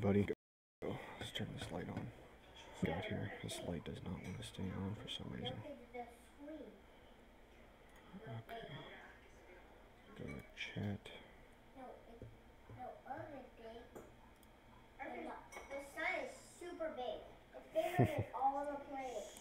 buddy. Oh, let's turn this light on. Got here. This light does not want to stay on for some reason. Okay. Go to chat. The sun is super big. It's bigger than all the planets.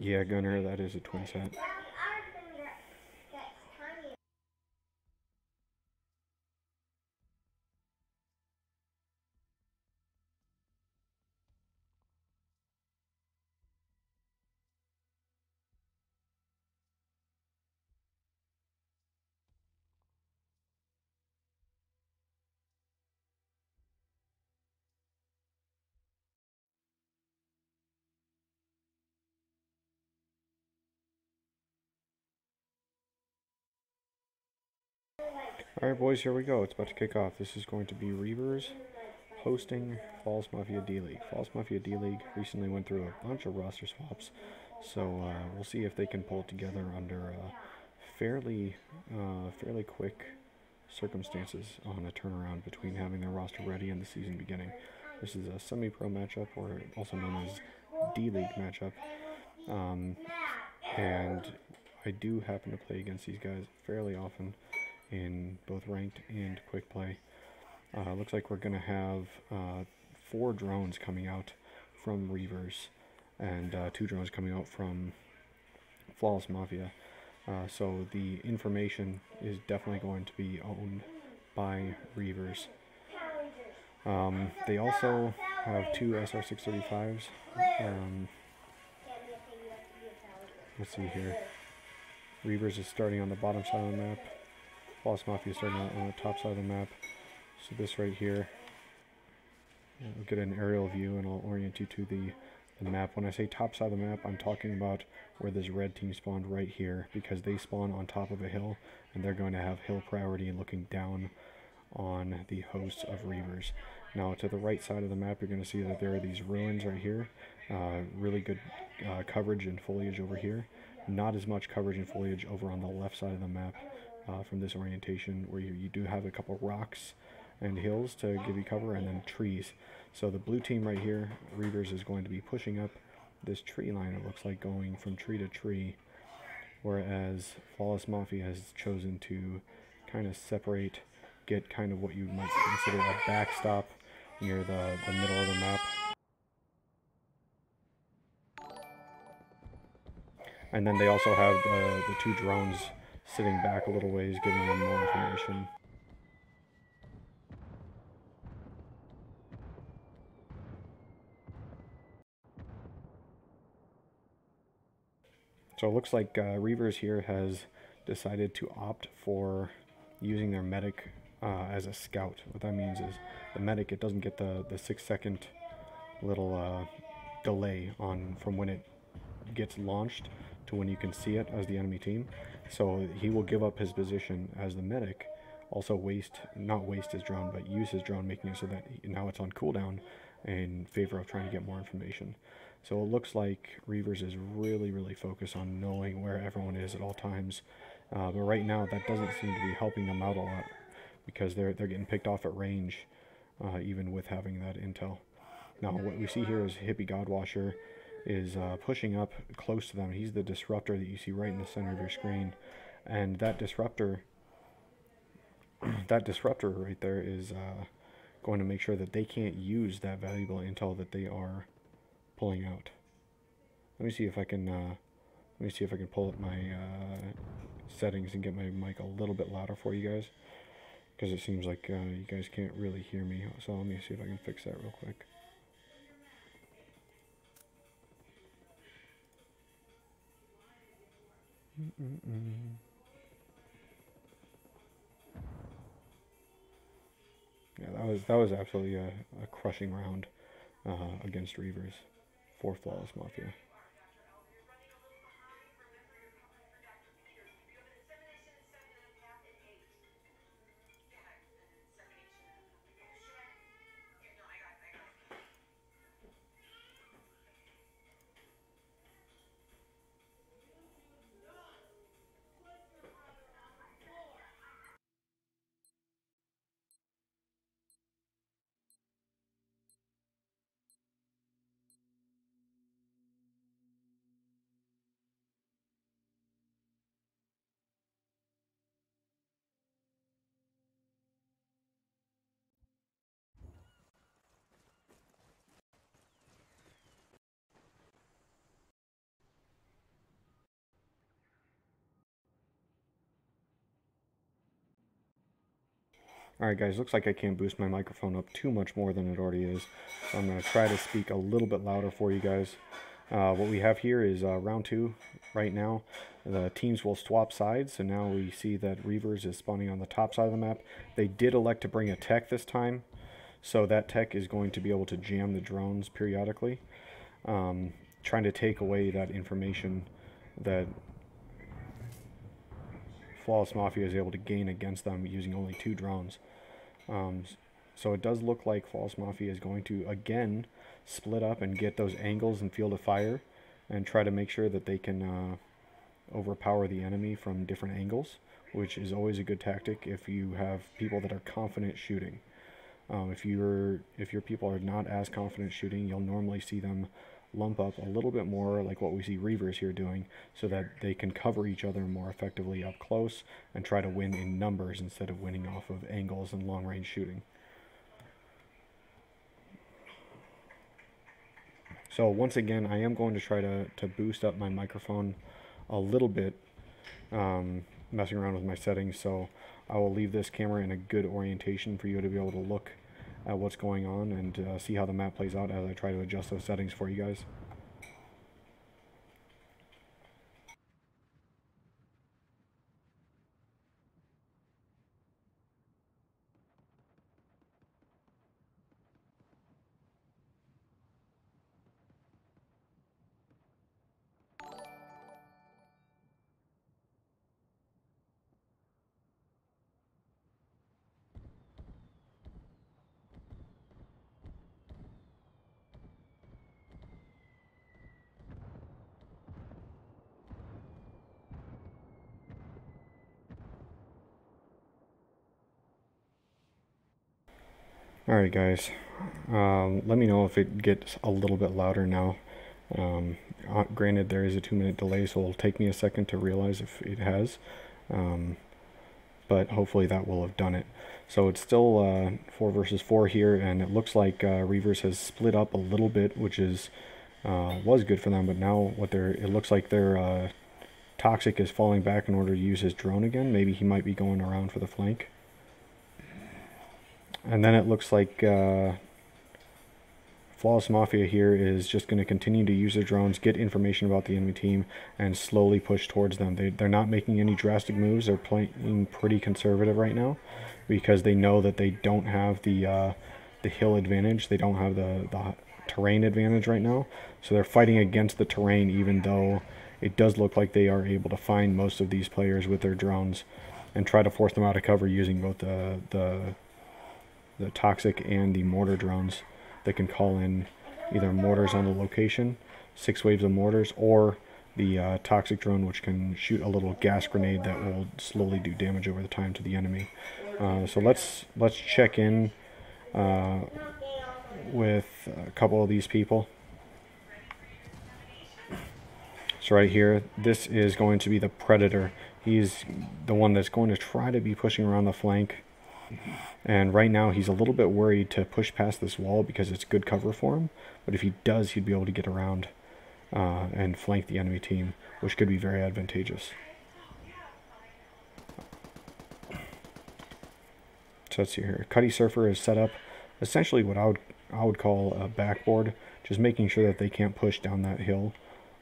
Yeah, Gunner, that is a twin set. Alright boys, here we go. It's about to kick off. This is going to be Reavers hosting Falls Mafia D-League. Falls Mafia D-League recently went through a bunch of roster swaps, so we'll see if they can pull it together under fairly quick circumstances on a turnaround between having their roster ready and the season beginning. This is a semi-pro matchup, or also known as D-League matchup, and I do happen to play against these guys fairly often in both ranked and quick play. Looks like we're going to have 4 drones coming out from Reavers and 2 drones coming out from Flawless Mafia. So the information is definitely going to be owned by Reavers. They also have 2 SR635s. Let's see here. Reavers is starting on the bottom side of the map. Flawless Mafia is starting on the top side of the map. So this right here, we'll get an aerial view and I'll orient you to the map. When I say top side of the map, I'm talking about where this red team spawned right here, because they spawn on top of a hill and they're going to have hill priority and looking down on the hosts of Reavers. Now to the right side of the map, you're going to see that there are these ruins right here. Really good coverage and foliage over here. Not as much coverage and foliage over on the left side of the map from this orientation, where you do have a couple rocks and hills to give you cover, and then trees. So the blue team right here, Reavers, is going to be pushing up this tree line, it looks like, going from tree to tree, whereas Flawless Mafia has chosen to kind of separate, get kind of what you might consider a backstop near the middle of the map. And then they also have the 2 drones sitting back a little ways, giving them more information. So it looks like Reavers here has decided to opt for using their medic as a scout. What that means is the medic, it doesn't get the 6-second little delay on from when it gets launched to when you can see it as the enemy team. So he will give up his position as the medic, also not waste his drone, but use his drone, making it so that now it's on cooldown in favor of trying to get more information. So it looks like Reavers is really focused on knowing where everyone is at all times. But right now that doesn't seem to be helping them out a lot, because they're getting picked off at range, even with having that intel. Now what we see here is Hippie Godwasher is pushing up close to them. He's the disruptor that you see right in the center of your screen, and that disruptor right there is going to make sure that they can't use that valuable intel that they are pulling out. Let me see if I can pull up my settings and get my mic a little bit louder for you guys, because it seems like you guys can't really hear me. So let me see if I can fix that real quick. Yeah, that was absolutely a crushing round against Reavers. for Flawless Mafia. Alright guys, looks like I can't boost my microphone up too much more than it already is. So I'm going to try to speak a little bit louder for you guys. What we have here is round 2 right now. The teams will swap sides, so now we see that Reavers is spawning on the top side of the map. They did elect to bring a tech this time, so that tech is going to be able to jam the drones periodically, trying to take away that information that Flawless Mafia is able to gain against them using only 2 drones. So it does look like Flawless Mafia is going to again split up and get those angles and field of fire and try to make sure that they can overpower the enemy from different angles, which is always a good tactic if you have people that are confident shooting. If your people are not as confident shooting, you'll normally see them lump up a little bit more like what we see Reavers here doing, so that they can cover each other more effectively up close and try to win in numbers instead of winning off of angles and long range shooting. So once again, I am going to try to boost up my microphone a little bit, messing around with my settings, so I will leave this camera in a good orientation for you to be able to look at what's going on and see how the map plays out as I try to adjust those settings for you guys. Alright guys, let me know if it gets a little bit louder now. Granted, there is a 2-minute delay, so it'll take me a second to realize if it has, but hopefully that will have done it. So it's still 4 versus 4 here, and it looks like Reavers has split up a little bit, which is was good for them, but now it looks like their Toxic is falling back in order to use his drone again. Maybe he might be going around for the flank. And then it looks like Flawless Mafia here is just going to continue to use their drones, get information about the enemy team, and slowly push towards them. They're not making any drastic moves. They're playing pretty conservative right now because they know that they don't have the hill advantage. They don't have the terrain advantage right now. So they're fighting against the terrain, even though it does look like they are able to find most of these players with their drones and try to force them out of cover using both the Toxic and the mortar drones that can call in either mortars on the location, 6 waves of mortars, or the Toxic drone, which can shoot a little gas grenade that will slowly do damage over the time to the enemy. So let's check in with a couple of these people. So right here, this is going to be the Predator. He's the one that's going to try to be pushing around the flank. And right now he's a little bit worried to push past this wall because it's good cover for him. But if he does, he'd be able to get around and flank the enemy team, which could be very advantageous. So let's see here. Cuddy Surfer is set up essentially what I would call a backboard, just making sure that they can't push down that hill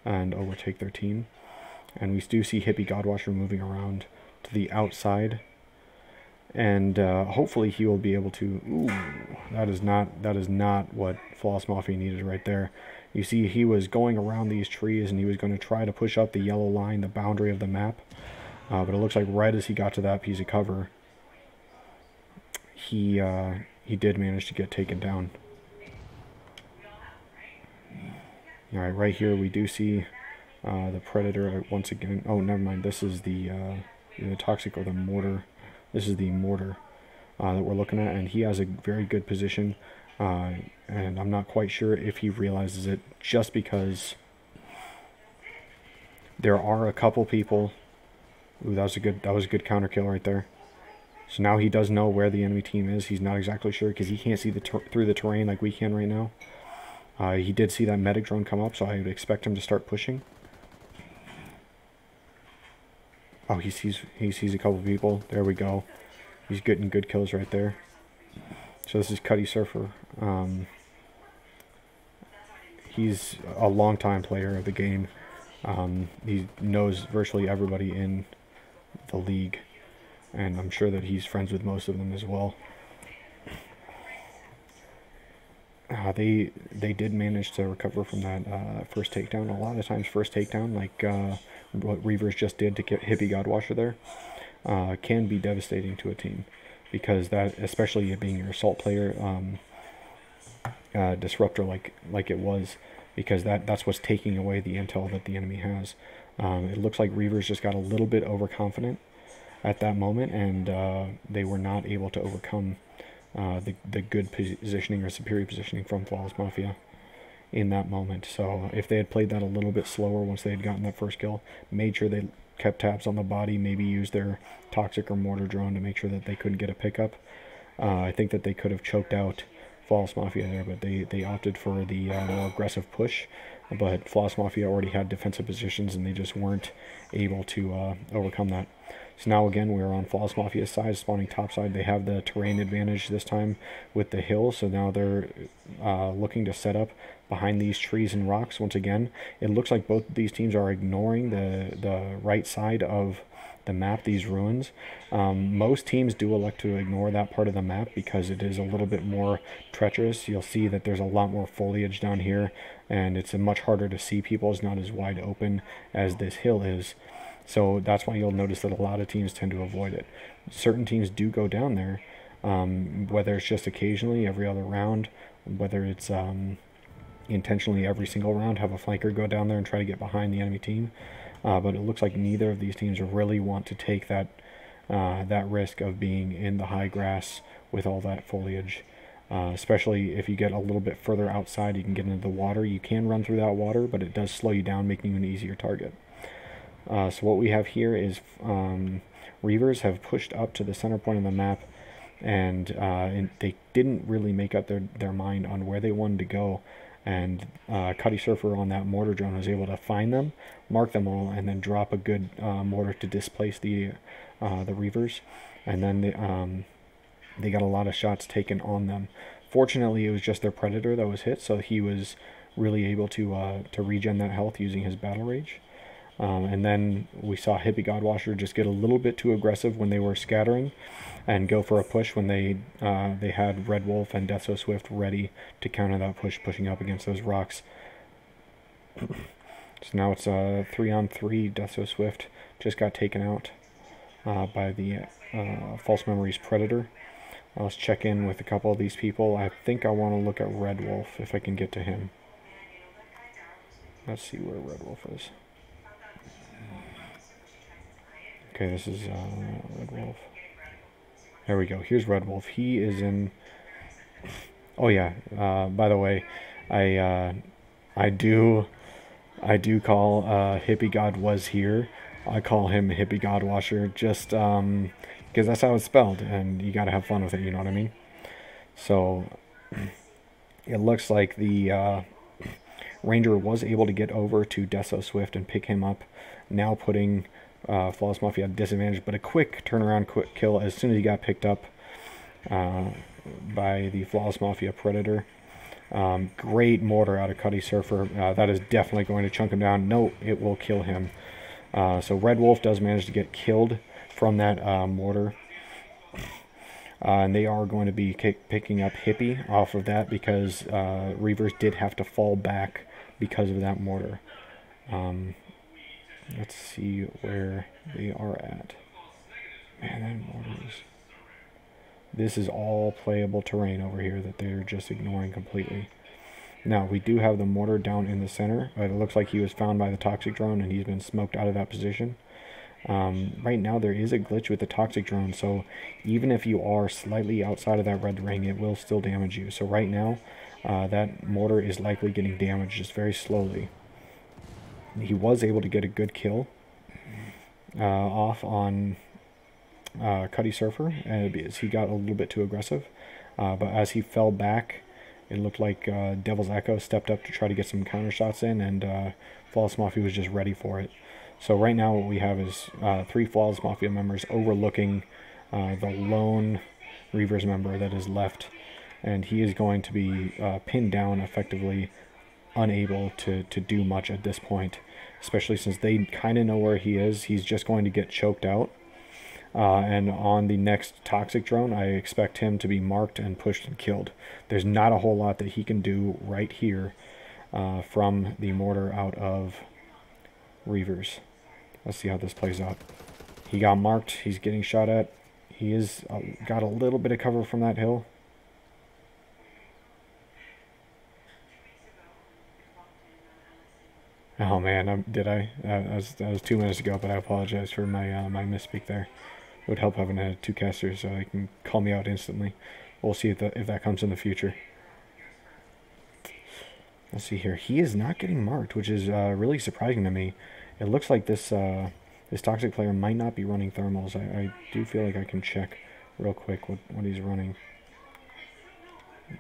and overtake their team. And we do see Hippie Godwasher moving around to the outside and hopefully he will be able to. Ooh, that is not what Flawless Mafia needed right there. You see, he was going around these trees and he was going to try to push up the yellow line, the boundary of the map. But it looks like right as he got to that piece of cover, he did manage to get taken down. All right, right here we do see the Predator once again. Oh, never mind. This is the Toxic or the Mortar. This is the Mortar that we're looking at, and he has a very good position. And I'm not quite sure if he realizes it, just because there are a couple people. Ooh, that was a good counter kill right there. So now he does know where the enemy team is. He's not exactly sure because he can't see through the terrain like we can right now. He did see that medic drone come up, so I would expect him to start pushing. Oh, he sees a couple people. There we go. He's getting good kills right there. So this is Cuddy Surfer. He's a long-time player of the game. He knows virtually everybody in the league, and I'm sure that he's friends with most of them as well. They did manage to recover from that first takedown. A lot of times first takedown, like what Reavers just did to get Hippie Godwasher there, can be devastating to a team, because that, especially it being your assault player disruptor like it was, because that's what's taking away the intel that the enemy has. It looks like Reavers just got a little bit overconfident at that moment, and they were not able to overcome the good positioning or superior positioning from Flawless Mafia in that moment. So if they had played that a little bit slower once they had gotten that first kill, made sure they kept tabs on the body, maybe used their Toxic or Mortar drone to make sure that they couldn't get a pickup, I think that they could have choked out Flawless Mafia there, but they opted for the more aggressive push. But Flawless Mafia already had defensive positions, and they just weren't able to overcome that. So now again, we're on Flawless Mafia's side, spawning topside. They have the terrain advantage this time with the hill, so now they're looking to set up behind these trees and rocks. Once again, it looks like both of these teams are ignoring the right side of the map, these ruins. Most teams do elect to ignore that part of the map because it is a little bit more treacherous. You'll see that there's a lot more foliage down here, and it's much harder to see people. It's not as wide open as this hill is. So that's why you'll notice that a lot of teams tend to avoid it. Certain teams do go down there, whether it's just occasionally, every other round, whether it's intentionally every single round, have a flanker go down there and try to get behind the enemy team. But it looks like neither of these teams really want to take that risk of being in the high grass with all that foliage. Especially if you get a little bit further outside, you can get into the water. You can run through that water, but it does slow you down, making you an easier target. So what we have here is Reavers have pushed up to the center point of the map, and they didn't really make up their mind on where they wanted to go. And Cuddy Surfer on that mortar drone was able to find them, mark them all, and then drop a good mortar to displace the Reavers. And then they got a lot of shots taken on them. Fortunately, it was just their Predator that was hit, so he was really able to regen that health using his Battle Rage. And then we saw Hippie Godwasher just get a little bit too aggressive when they were scattering, and go for a push when they had Red Wolf and Death So Swift ready to counter that push, pushing up against those rocks. So now it's 3-on-3. Death So Swift just got taken out by the False Memories Predator. Let's check in with a couple of these people. I think I want to look at Red Wolf if I can get to him. Let's see where Red Wolf is. Okay, this is Red Wolf. There we go. Here's Red Wolf. He is in... Oh yeah. By the way, I do call Hippie God was here. I call him Hippie Godwasher just because that's how it's spelled, and you gotta have fun with it. You know what I mean? So it looks like the Ranger was able to get over to Death So Swift and pick him up, now putting Flawless Mafia at disadvantage, but a quick turnaround, quick kill as soon as he got picked up by the Flawless Mafia Predator. Great mortar out of Cuddy Surfer. That is definitely going to chunk him down. No, it will kill him. So Red Wolf does manage to get killed from that mortar. And they are going to be picking up Hippie off of that because Reavers did have to fall back because of that mortar. Let's see where they are at. Man, that mortars. This is all playable terrain over here that they're just ignoring completely. Now, we do have the mortar down in the center. It looks like he was found by the toxic drone and he's been smoked out of that position. Right now, there is a glitch with the toxic drone, so even if you are slightly outside of that red ring, it will still damage you. So right now, that mortar is likely getting damaged just very slowly. He was able to get a good kill off on Cuddy Surfer, as he got a little bit too aggressive. But as he fell back, it looked like Devil's Echo stepped up to try to get some counter shots in, and Flawless Mafia was just ready for it. So right now what we have is 3 Flawless Mafia members overlooking the lone Reavers member that is left, and he is going to be pinned down, effectively unable to do much at this point, especially since they kind of know where he is. He's just going to get choked out. And on the next toxic drone, I expect him to be marked and pushed and killed. There's not a whole lot that he can do right here from the mortar out of Reavers. Let's see how this plays out. He got marked. He's getting shot at. He is got a little bit of cover from that hill. Oh man, that was 2 minutes ago, but I apologize for my my misspeak there. It would help having 2 casters so they can call me out instantly. We'll see if that comes in the future. Let's see here. He is not getting marked, which is really surprising to me. It looks like this this toxic player might not be running thermals. I do feel like I can check real quick what he's running.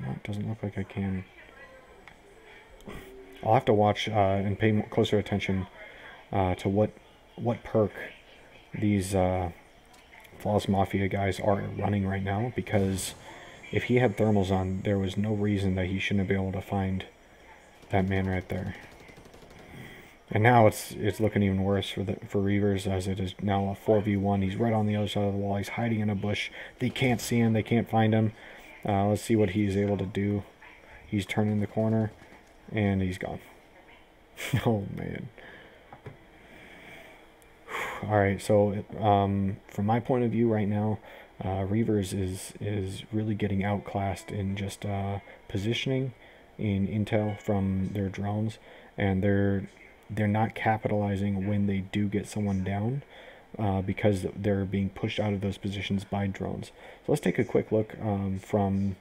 No, it doesn't look like I can. I'll have to watch and pay closer attention to what perk these Flawless Mafia guys are running right now, because if he had thermals on, there was no reason that he shouldn't be able to find that man right there. And now it's looking even worse for Reavers, as it is now a 4v1. He's right on the other side of the wall. He's hiding in a bush. They can't see him. They can't find him. Let's see what he's able to do. He's turning the corner, and he's gone. Oh, man. Alright, so from my point of view right now, Reavers is really getting outclassed in just positioning, in intel from their drones, and they're not capitalizing when they do get someone down, because they're being pushed out of those positions by drones. So let's take a quick look from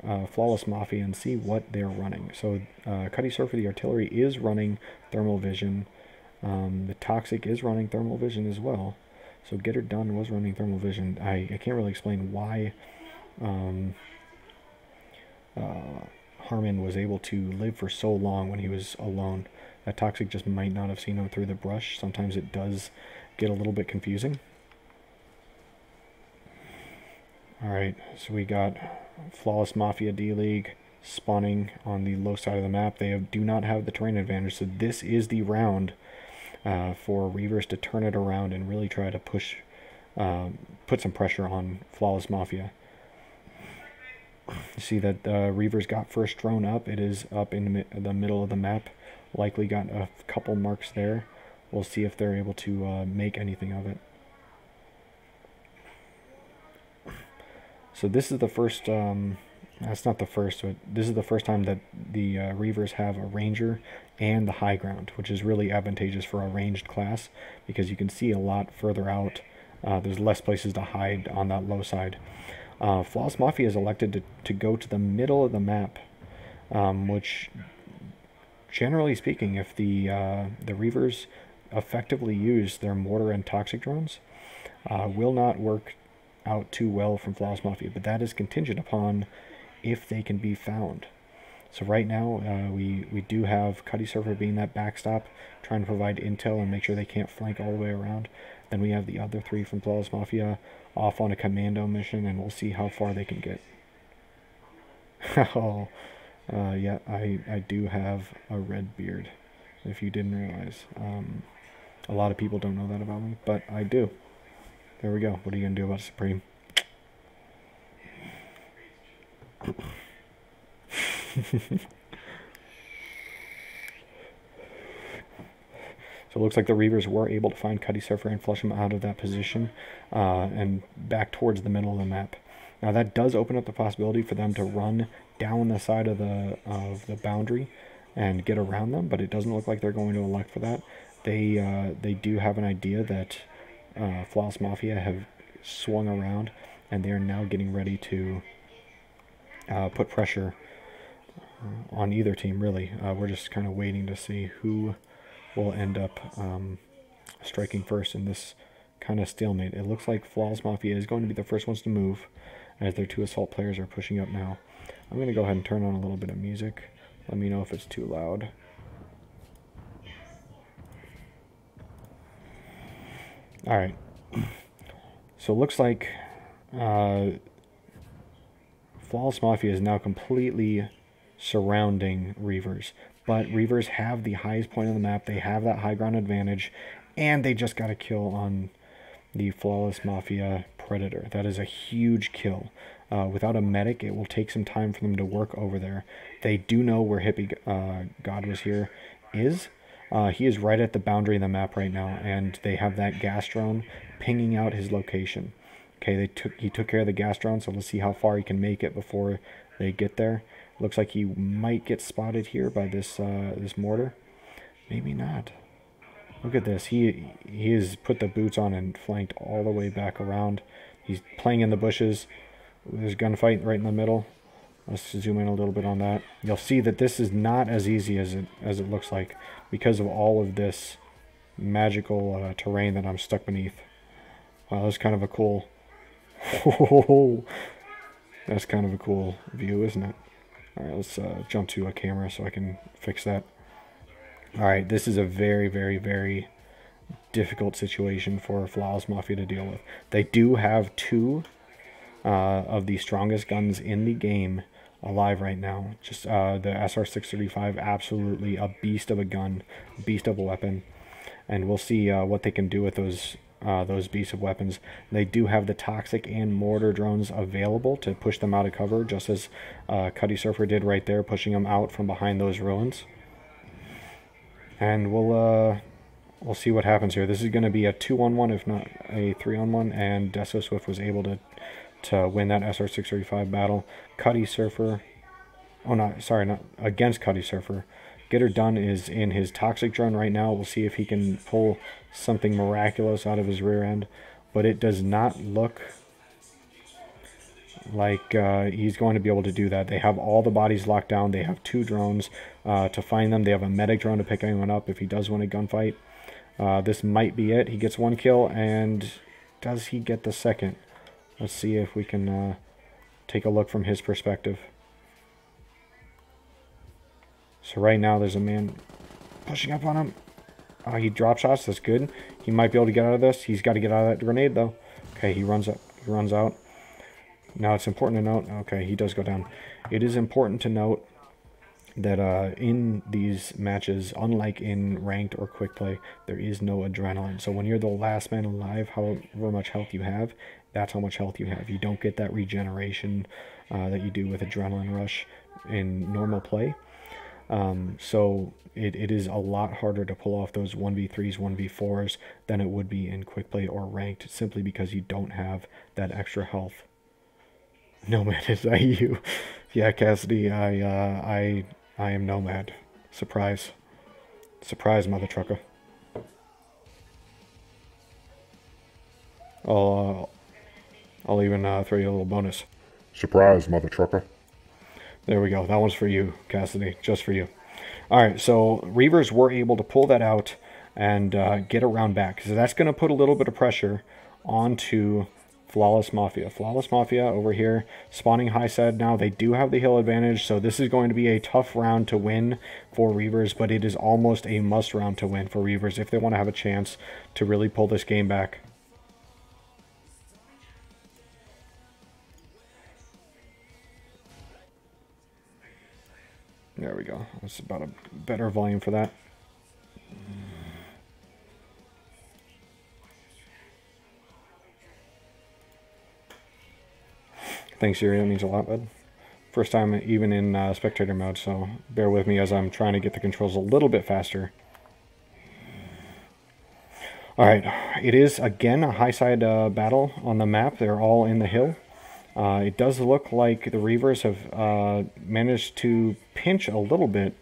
Flawless Mafia and see what they're running. So Cuddy Surfer, the artillery, is running thermal vision. The Toxic is running thermal vision as well. So Get Her Done was running thermal vision. I can't really explain why Harmon was able to live for so long when he was alone. That Toxic just might not have seen him through the brush. Sometimes it does get a little bit confusing. Alright, so we got Flawless Mafia D-League spawning on the low side of the map. They do not have the terrain advantage, so this is the round for Reavers to turn it around and really try to push, put some pressure on Flawless Mafia. You see that Reavers got first drone up. It is up in the middle of the map. Likely got a couple marks there. We'll see if they're able to make anything of it. So this is the first, that's not the first, but this is the first time that the Reavers have a Ranger and the high ground, which is really advantageous for a ranged class, because you can see a lot further out. There's less places to hide on that low side. Flawless Mafia is elected to go to the middle of the map, which, generally speaking, if the Reavers effectively use their mortar and toxic drones, will not work out too well from Flawless Mafia, but that is contingent upon if they can be found. So right now we do have Cuddy Surfer being that backstop, trying to provide intel and make sure they can't flank all the way around. Then we have the other 3 from Flawless Mafia off on a commando mission, and we'll see how far they can get. Oh, yeah, I do have a red beard, if you didn't realize. A lot of people don't know that about me, but I do. There we go. What are you going to do about Supreme? So it looks like the Reavers were able to find Cuddy Surfer and flush him out of that position and back towards the middle of the map. Now that does open up the possibility for them to run down the side of the boundary and get around them, but it doesn't look like they're going to elect for that. They do have an idea that Flawless Mafia have swung around, and they are now getting ready to put pressure on either team, really. We're just kind of waiting to see who will end up striking first in this kind of stalemate. It looks like Flawless Mafia is going to be the first ones to move, as their 2 assault players are pushing up now. I'm going to go ahead and turn on a little bit of music. Let me know if it's too loud. Alright. So it looks like Flawless Mafia is now completely surrounding Reavers. But Reavers have the highest point on the map. They have that high ground advantage. And they just got a kill on the Flawless Mafia Predator. That is a huge kill. Without a medic, it will take some time for them to work over there. They do know where Hippie God Was Here is. He is right at the boundary of the map right now, and they have that gas drone pinging out his location. Okay, he took care of the gas drone, so let's see how far he can make it before they get there. Looks like he might get spotted here by this this mortar. Maybe not. Look at this. He has put the boots on and flanked all the way back around. He's playing in the bushes. There's a gunfight right in the middle. Let's zoom in a little bit on that. You'll see that this is not as easy as it looks like because of all of this magical terrain that I'm stuck beneath. Wow, that's kind of a cool... That's kind of a cool view, isn't it? Alright, let's jump to a camera so I can fix that. Alright, this is a very, very, very difficult situation for Flawless Mafia to deal with. They do have 2 of the strongest guns in the game alive right now. Just the SR635, absolutely a beast of a gun, beast of a weapon. And we'll see what they can do with those beasts of weapons. They do have the toxic and mortar drones available to push them out of cover, just as Cuddy Surfer did right there, pushing them out from behind those ruins. And we'll see what happens here. This is going to be a 2-on-1, if not a 3-on-1, and Deso Swift was able to win that SR635 battle. Cuddy Surfer, oh no, sorry, not against Cuddy Surfer. Get Her Done is in his toxic drone right now. We'll see if he can pull something miraculous out of his rear end, but it does not look like he's going to be able to do that. They have all the bodies locked down. They have 2 drones to find them. They have a medic drone to pick anyone up if he does win a gunfight. This might be it. He gets 1 kill, and does he get the second? Let's see if we can take a look from his perspective. So right now there's a man pushing up on him. He drop shots. That's good. He might be able to get out of this. He's got to get out of that grenade though. Okay, he runs up. He runs out. Now it's important to note. Okay, he does go down. It is important to note that in these matches, unlike in ranked or quick play, there is no adrenaline. So when you're the last man alive, however much health you have, that's how much health you have. You don't get that regeneration that you do with adrenaline rush in normal play. So it is a lot harder to pull off those 1v3s, 1v4s than it would be in quick play or ranked, simply because you don't have that extra health. Nomad, is that you? Yeah, Cassidy, I am Nomad. Surprise. Surprise, mother trucker. I'll even throw you a little bonus. Surprise, mother trucker. There we go. That one's for you, Cassidy. Just for you. Alright, so Reavers were able to pull that out and get around back. So that's going to put a little bit of pressure onto Flawless Mafia. Flawless Mafia over here, spawning high side now. They do have the hill advantage, so this is going to be a tough round to win for Reavers, but it is almost a must round to win for Reavers if they want to have a chance to really pull this game back. There we go. That's about a better volume for that. Thanks, Yuri. That means a lot, bud. First time even in spectator mode, so bear with me as I'm trying to get the controls a little bit faster. Alright, it is again a high side battle on the map. They're all in the hill. It does look like the Reavers have managed to pinch a little bit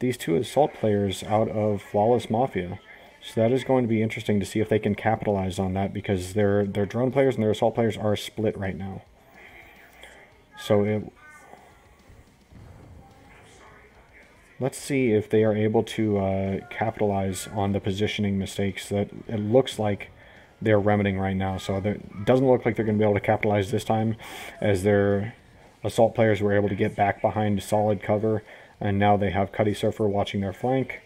these two assault players out of Flawless Mafia. So that is going to be interesting to see if they can capitalize on that, because their drone players and their assault players are split right now. So let's see if they are able to capitalize on the positioning mistakes that it looks like they're remedying right now. So it doesn't look like they're going to be able to capitalize this time, as their assault players were able to get back behind solid cover, and now they have Cuddy Surfer watching their flank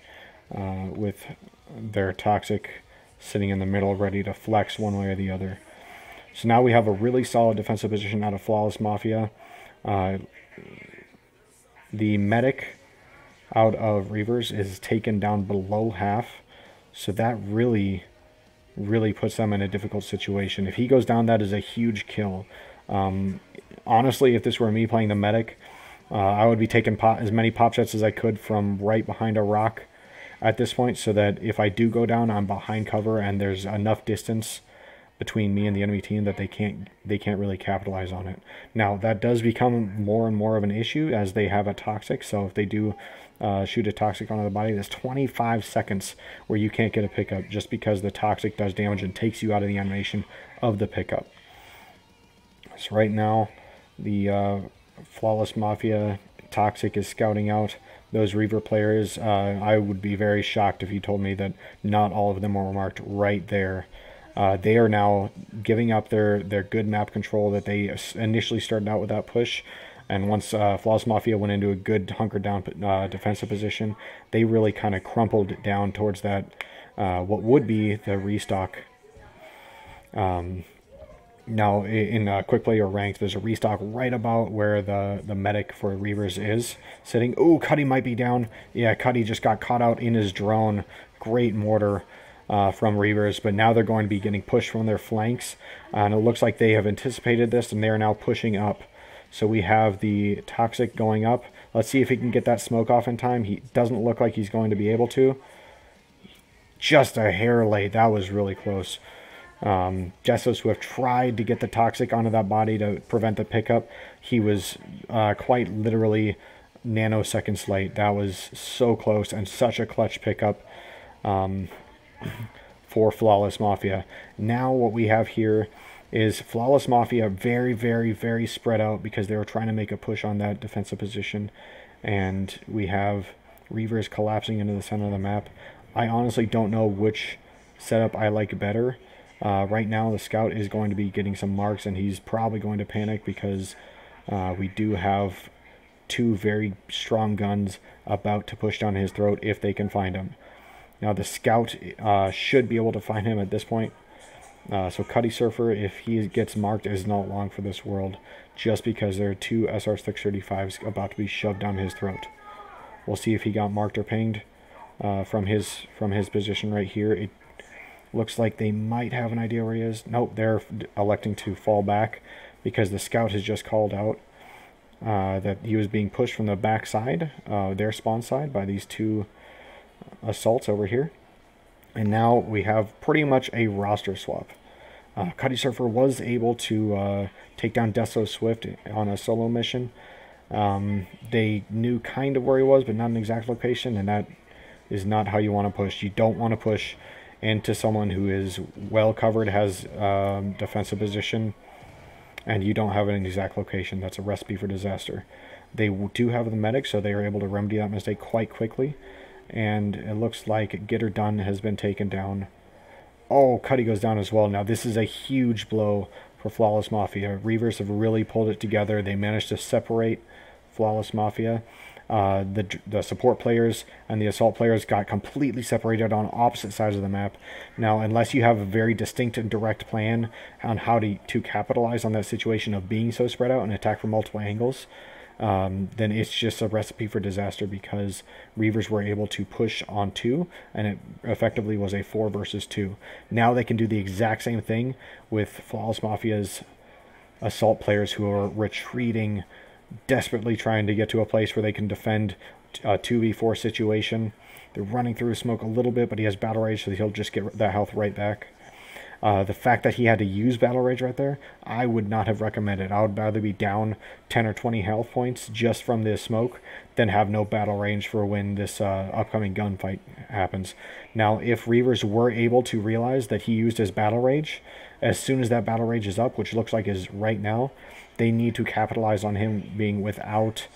with their Toxic sitting in the middle ready to flex one way or the other. So now we have a really solid defensive position out of Flawless Mafia. The medic out of Reavers is taken down below half, so that really puts them in a difficult situation. If he goes down, that is a huge kill. Honestly, if this were me playing the medic, I would be taking as many pop shots as I could from right behind a rock at this point, so that if I do go down, I'm behind cover and there's enough distance between me and the enemy team that they can't really capitalize on it. Now that does become more and more of an issue as they have a Toxic. So if they do shoot a Toxic onto the body, there's 25 seconds where you can't get a pickup just because the Toxic does damage and takes you out of the animation of the pickup. So right now the Flawless Mafia Toxic is scouting out those Reaver players. I would be very shocked if you told me that not all of them were marked right there. They are now giving up their good map control that they initially started out with that push. And once Flawless Mafia went into a good hunkered down defensive position, they really kind of crumpled down towards that, what would be the restock. Now in quick play or ranked, there's a restock right about where the medic for Reavers is sitting. Oh, Cuddy might be down. Yeah, Cuddy just got caught out in his drone. Great mortar from Reavers, but now they're going to be getting pushed from their flanks, and it looks like they have anticipated this and they are now pushing up. So we have the Toxic going up. Let's see if he can get that smoke off in time. He doesn't look like he's going to be able to. Just a hair late. That was really close. Gesso Swift tried to get the Toxic onto that body to prevent the pickup. He was quite literally nanoseconds late. That was so close and such a clutch pickup for Flawless Mafia. Now what we have here is Flawless Mafia very spread out because they were trying to make a push on that defensive position, and we have Reavers collapsing into the center of the map. I honestly don't know which setup I like better. Right now the Scout is going to be getting some marks, and he's probably going to panic because we do have two very strong guns about to push down his throat if they can find him. Now the Scout should be able to find him at this point. So Cuddy Surfer, if he gets marked, is not long for this world, just because there are two SR-635s about to be shoved down his throat. We'll see if he got marked or pinged from his position right here. It looks like they might have an idea where he is. Nope, they're electing to fall back because the Scout has just called out that he was being pushed from the back side, their spawn side, by these two assaults over here. And now we have pretty much a roster swap. Cuddy Surfer was able to take down Gesso Swift on a solo mission. They knew kind of where he was, but not an exact location, and that is not how you want to push. You don't want to push into someone who is well covered, has defensive position, and you don't have an exact location. That's a recipe for disaster. They do have the medic, so they are able to remedy that mistake quite quickly. And it looks like Get Her Done has been taken down. Oh, Cuddy goes down as well. Now this is a huge blow for Flawless Mafia. Reavers have really pulled it together. They managed to separate Flawless Mafia. The support players and the assault players got completely separated on opposite sides of the map. Now, unless you have a very distinct and direct plan on how to capitalize on that situation of being so spread out and attack from multiple angles, then it's just a recipe for disaster, because Reavers were able to push on 2, and it effectively was a 4 versus 2. Now they can do the exact same thing with Flawless Mafia's assault players who are retreating desperately trying to get to a place where they can defend a 2v4 situation. They're running through smoke a little bit, but he has Battle Rage, so he'll just get that health right back. The fact that he had to use Battle Rage right there, I would not have recommended. I would rather be down 10 or 20 health points just from this smoke than have no Battle Range for when this upcoming gunfight happens. Now, if Reavers were able to realize that he used his Battle Rage, as soon as that Battle Rage is up, which looks like is right now, they need to capitalize on him being without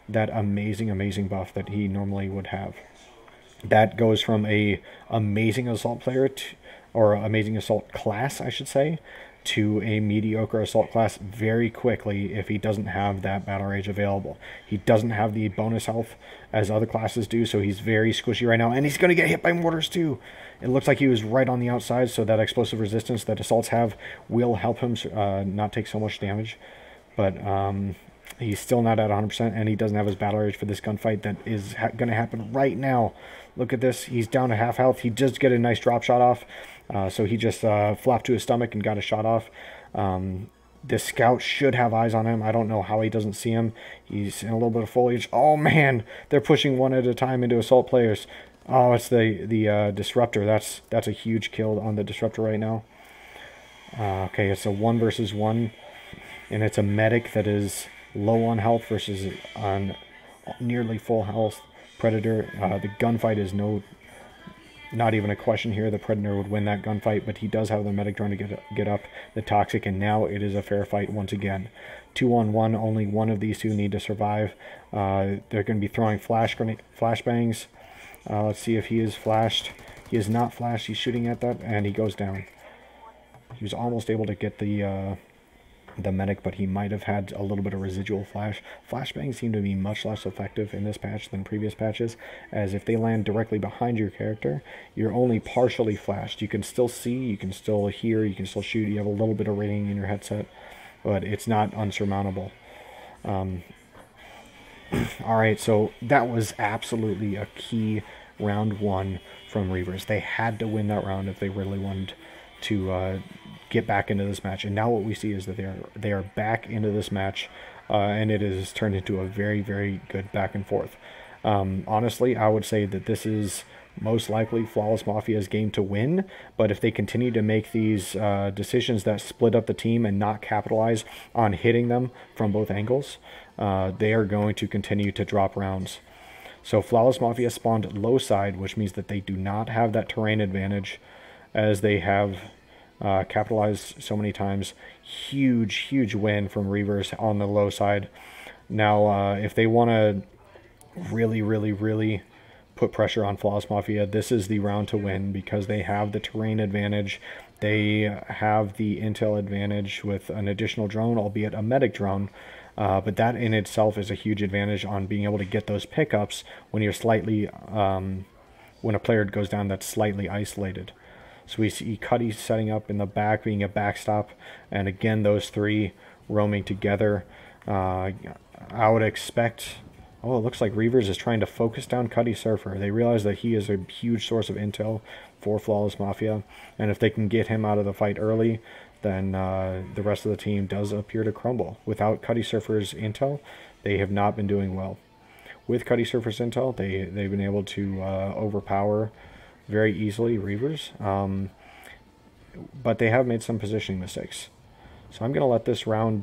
that amazing buff that he normally would have. That goes from a amazing assault player or amazing assault class, I should say, to a mediocre assault class very quickly if he doesn't have that Battle Rage available. He doesn't have the bonus health as other classes do, so he's very squishy right now, and he's going to get hit by mortars too. It looks like he was right on the outside, so that explosive resistance that assaults have will help him not take so much damage. But he's still not at 100%, and he doesn't have his Battle Rage for this gunfight that is going to happen right now. Look at this. He's down to half health. He does get a nice drop shot off. So he just flopped to his stomach and got a shot off. This scout should have eyes on him. I don't know how he doesn't see him. He's in a little bit of foliage. Oh, man. They're pushing one at a time into assault players. Oh, it's the disruptor. That's a huge kill on the disruptor right now. Okay, it's a 1 versus 1. And it's a medic that is low on health versus on nearly full health Predator. The gunfight is not even a question here. The Predator would win that gunfight, but he does have the medic trying to get up the Toxic, and now it is a fair fight once again. 2-on-1, only one of these two need to survive. They're going to be throwing flashbangs. Let's see if he is flashed. He is not flashed. He's shooting at that, and he goes down. He was almost able to get the medic, but he might have had a little bit of residual flash. Flashbangs seem to be much less effective in this patch than previous patches, as if they land directly behind your character, you're only partially flashed. You can still see, you can still hear, you can still shoot, you have a little bit of ringing in your headset, but it's not unsurmountable. Alright, so that was absolutely a key round 1 from Reavers. They had to win that round if they really wanted to get back into this match, and now what we see is that they are back into this match, and it is turned into a very good back and forth. Honestly, I would say that this is most likely Flawless Mafia's game to win, but if they continue to make these decisions that split up the team and not capitalize on hitting them from both angles, they are going to continue to drop rounds. So Flawless Mafia spawned low side, which means that they do not have that terrain advantage, as they have capitalized so many times. Huge win from Reavers on the low side. Now, if they want to really put pressure on Flawless Mafia, this is the round to win, because they have the terrain advantage. They have the intel advantage with an additional drone, albeit a medic drone. But that in itself is a huge advantage on being able to get those pickups when you're slightly, when a player goes down that's slightly isolated. So we see Cuddy setting up in the back, being a backstop, and again, those three roaming together. I would expect... Oh, it looks like Reavers is trying to focus down Cuddy Surfer. They realize that he is a huge source of intel for Flawless Mafia, and if they can get him out of the fight early, then the rest of the team does appear to crumble. Without Cuddy Surfer's intel, they have not been doing well. With Cuddy Surfer's intel, they've been able to overpower very easily Reavers, but they have made some positioning mistakes. So I'm going to let this round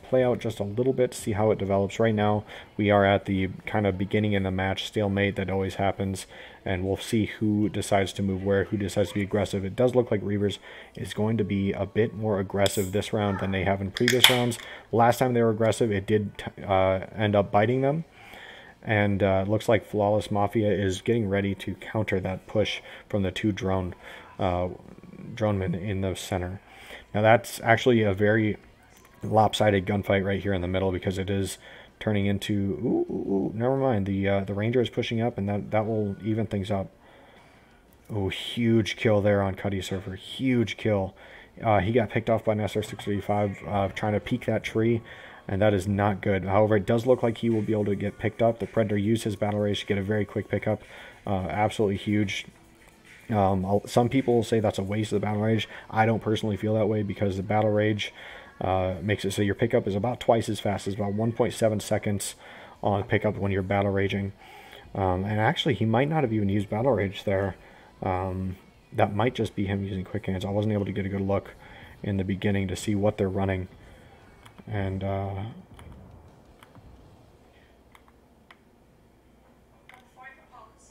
play out just a little bit, see how it develops. Right now, we are at the kind of beginning in the match stalemate that always happens, and we'll see who decides to move where, who decides to be aggressive. It does look like Reavers is going to be a bit more aggressive this round than they have in previous rounds. Last time they were aggressive, it did end up biting them. And it looks like Flawless Mafia is getting ready to counter that push from the two dronemen in the center. Now that's actually a very lopsided gunfight right here in the middle, because it is turning into... never mind. The Ranger is pushing up, and that will even things up. Oh, huge kill there on Cuddy Surfer. Huge kill. He got picked off by an SR-635 trying to peek that tree, and that is not good. However, it does look like he will be able to get picked up. The Predator used his battle rage to get a very quick pickup. Absolutely huge. Some people will say that's a waste of the battle rage. I don't personally feel that way, because the battle rage makes it so your pickup is about twice as fast, as about 1.7 seconds on pickup when you're battle raging. And actually, he might not have even used battle rage there. That might just be him using quick hands. I wasn't able to get a good look in the beginning to see what they're running. And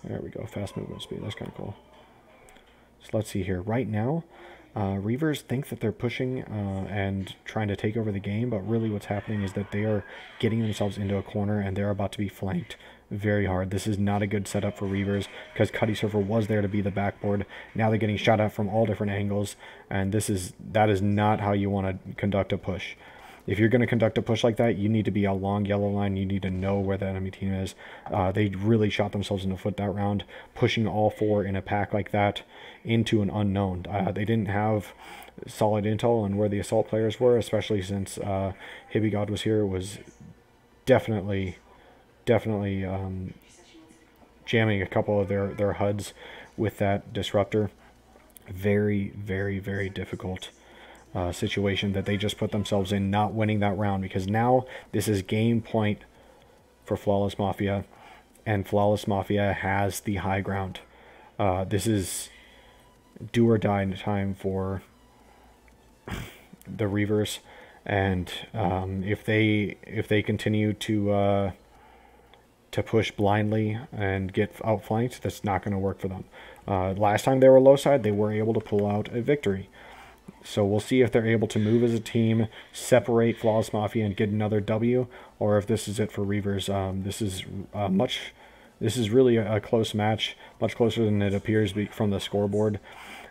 there we go, fast movement speed. That's kind of cool. So let's see here. Right now, Reavers think that they're pushing and trying to take over the game, but really what's happening is that they are getting themselves into a corner and they're about to be flanked very hard. This is not a good setup for Reavers because Cuddy Surfer was there to be the backboard. Now they're getting shot at from all different angles, and that is not how you want to conduct a push. If you're going to conduct a push like that, you need to be a long yellow line. You need to know where the enemy team is. They really shot themselves in the foot that round, pushing all four in a pack like that into an unknown. They didn't have solid intel on where the assault players were, especially since Hibbygod was here. It was definitely jamming a couple of their HUDs with that disruptor. Very, very, very difficult situation that they just put themselves in, not winning that round, because now this is game point for Flawless Mafia, and Flawless Mafia has the high ground. This is do or die time for the Reavers, and if they continue to push blindly and get outflanked, that's not going to work for them. Last time they were low side, they were able to pull out a victory. So we'll see if they're able to move as a team, separate Flawless Mafia, and get another W, or if this is it for Reavers. This is really a close match, much closer than it appears from the scoreboard.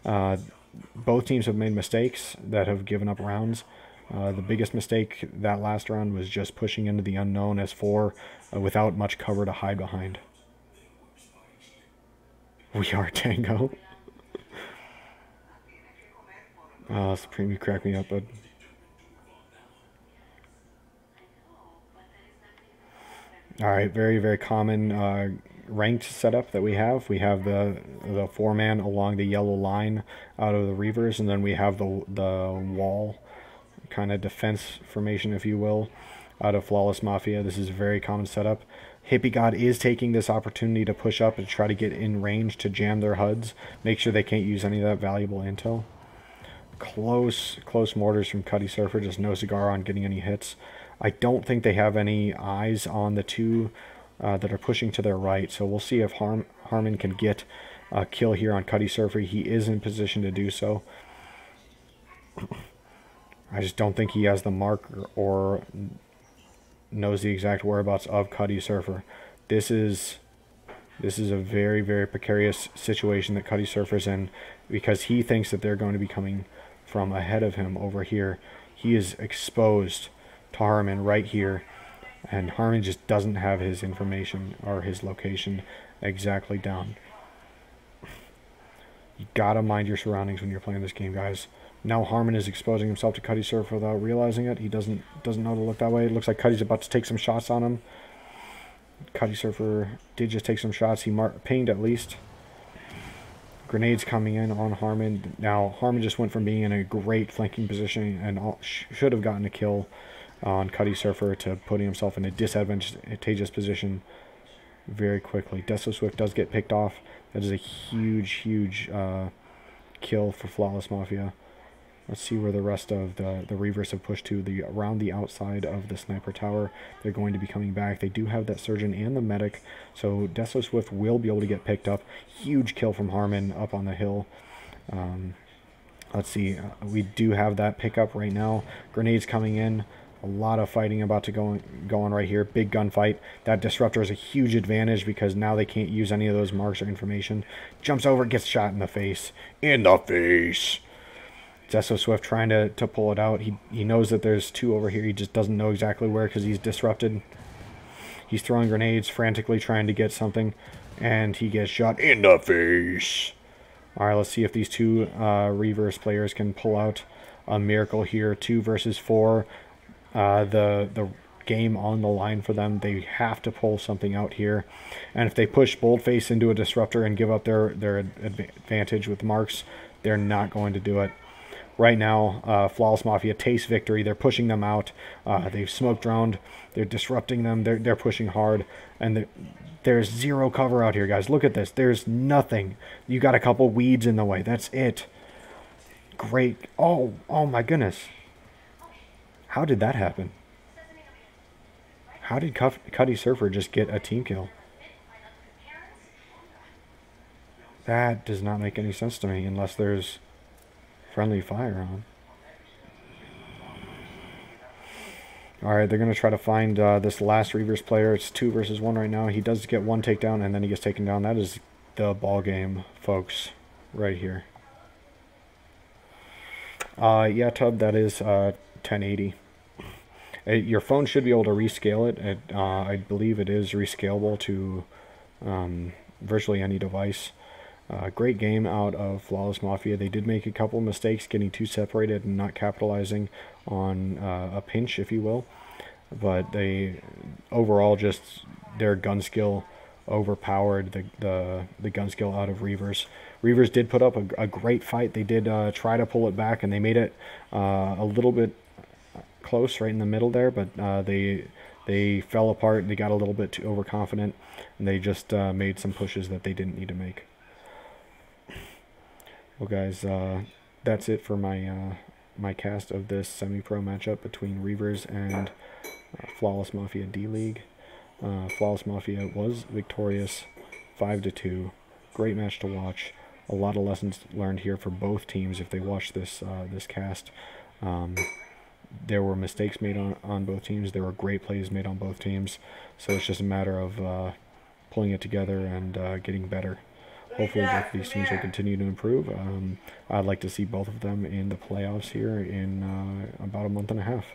Both teams have made mistakes that have given up rounds. The biggest mistake that last round was just pushing into the unknown as four without much cover to hide behind. We are Tango. Supreme, you crack me up, bud. Alright, very, very common ranked setup that we have. We have the 4-man along the yellow line out of the Reavers, and then we have the wall kind of defense formation, if you will, out of Flawless Mafia. This is a very common setup. Hippie is taking this opportunity to push up and try to get in range to jam their HUDs, make sure they can't use any of that valuable intel. Close mortars from Cuddy Surfer, just no cigar on getting any hits. I don't think they have any eyes on the two that are pushing to their right, so we'll see if Harmon can get a kill here on Cuddy Surfer. He is in position to do so. I just don't think he has the mark or knows the exact whereabouts of Cuddy Surfer. This is a very, very precarious situation that Cuddy Surfer's in, because he thinks that they're going to be coming from ahead of him over here. He is exposed to Harmon right here, and Harmon just doesn't have his information or his location exactly down. You gotta mind your surroundings when you're playing this game, guys. Now Harmon is exposing himself to Cuddy Surfer without realizing it. He doesn't know to look that way. It looks like Cuddy's about to take some shots on him. Cuddy Surfer did just take some shots. He pinged at least. Grenades coming in on Harmon. Now Harmon just went from being in a great flanking position and should have gotten a kill on Cuddy Surfer to putting himself in a disadvantageous position very quickly. Deso Swift does get picked off. That is a huge kill for Flawless Mafia. Let's see where the rest of the Reavers have pushed to. Around the outside of the sniper tower. They're going to be coming back. They do have that surgeon and the medic, so Deso Swift will be able to get picked up. Huge kill from Harmon up on the hill. Let's see. We do have that pickup right now. Grenades coming in. A lot of fighting about to go on right here. Big gunfight. That disruptor is a huge advantage because now they can't use any of those marks or information. Jumps over, gets shot in the face. In the face! Deso Swift trying to pull it out. He knows that there's two over here. He just doesn't know exactly where because he's disrupted. He's throwing grenades, frantically trying to get something, and he gets shot in the face. All right, let's see if these two Reavers players can pull out a miracle here. 2 versus 4. The game on the line for them. They have to pull something out here. And if they push Boldface into a disruptor and give up their advantage with marks, they're not going to do it. right now, Flawless Mafia taste victory. They're pushing them out. They've smoke droned. They're disrupting them. They're pushing hard, and there's zero cover out here, guys. Look at this. There's nothing. You got a couple weeds in the way. That's it. Great. Oh my goodness. How did that happen? How did Cuddy Surfer just get a team kill? That does not make any sense to me unless there's friendly fire on. Alright, they're going to try to find this last Reavers player. It's 2 versus 1 right now. He does get one takedown and then he gets taken down. That is the ball game, folks, right here. Yeah, Tub, that is 1080. Your phone should be able to rescale it. I believe it is rescalable to virtually any device. Great game out of Flawless Mafia. They did make a couple mistakes getting too separated and not capitalizing on a pinch, if you will. But they overall just their gun skill overpowered the gun skill out of Reavers. Reavers did put up a great fight. They did try to pull it back, and they made it a little bit close right in the middle there, but they fell apart. They got a little bit too overconfident, and they just made some pushes that they didn't need to make. Well, guys, that's it for my cast of this semi-pro matchup between Reavers and Flawless Mafia D-League. Flawless Mafia was victorious, 5-2. Great match to watch. A lot of lessons learned here for both teams if they watch this this cast. There were mistakes made on both teams. There were great plays made on both teams. So it's just a matter of pulling it together and getting better. Hopefully both of these teams will continue to improve. I'd like to see both of them in the playoffs here in about a month and a half.